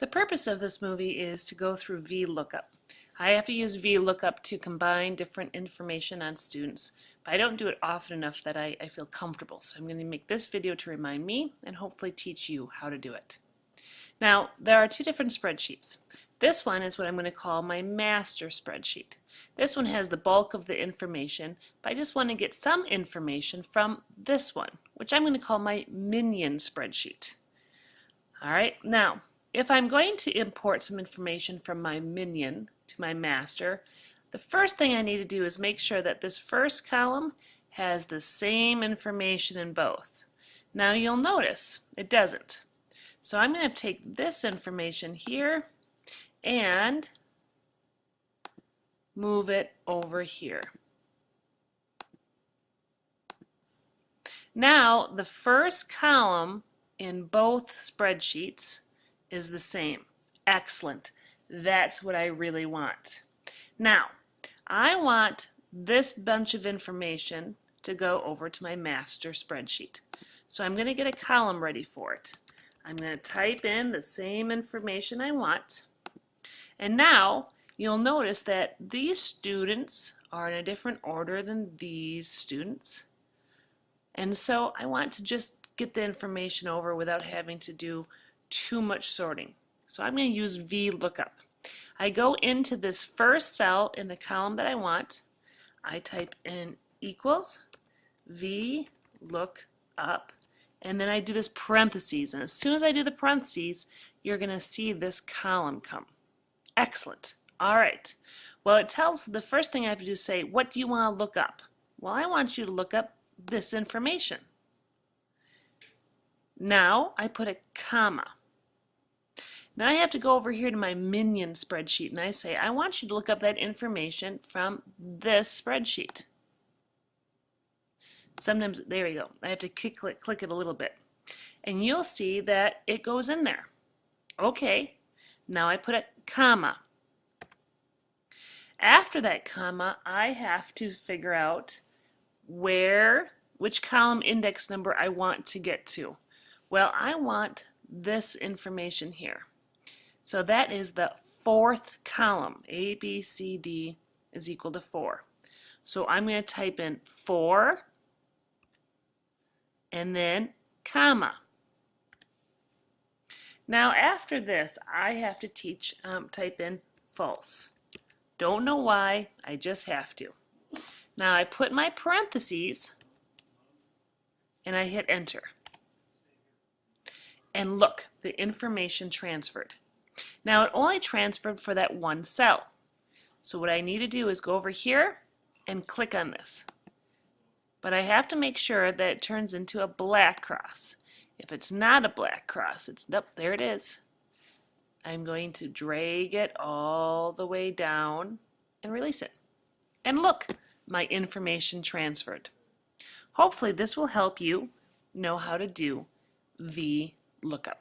The purpose of this movie is to go through VLOOKUP. I have to use VLOOKUP to combine different information on students, but I don't do it often enough that I feel comfortable. So I'm going to make this video to remind me and hopefully teach you how to do it. Now, there are two different spreadsheets. This one is what I'm going to call my master spreadsheet. This one has the bulk of the information, but I just want to get some information from this one, which I'm going to call my minion spreadsheet. Alright, now, if I'm going to import some information from my minion to my master, the first thing I need to do is make sure that this first column has the same information in both. Now you'll notice it doesn't. So I'm going to take this information here and move it over here. Now the first column in both spreadsheets is the same. Excellent. That's what I really want. Now, I want this bunch of information to go over to my master spreadsheet. So I'm going to get a column ready for it. I'm going to type in the same information I want. And now you'll notice that these students are in a different order than these students. And so I want to just get the information over without having to do too much sorting. So I'm going to use VLOOKUP. I go into this first cell in the column that I want. I type in equals VLOOKUP, and then I do this parentheses. And as soon as I do the parentheses, you're going to see this column come. Excellent. All right. Well, it tells the first thing I have to do is say, what do you want to look up? Well, I want you to look up this information. Now I put a comma. Now I have to go over here to my minion spreadsheet and I say, I want you to look up that information from this spreadsheet. Sometimes, there we go, I have to click it a little bit. And you'll see that it goes in there. Okay, now I put a comma. After that comma, I have to figure out which column index number I want to get to. Well, I want this information here. So that is the fourth column. A, B, C, D is equal to 4. So I'm going to type in 4 and then comma. Now after this, I have to type in false. Don't know why, I just have to. Now I put my parentheses and I hit enter. And look, the information transferred. Now it only transferred for that one cell. So what I need to do is go over here and click on this. But I have to make sure that it turns into a black cross. If it's not a black cross, nope, there it is. I'm going to drag it all the way down and release it. And look, my information transferred. Hopefully this will help you know how to do VLOOKUP.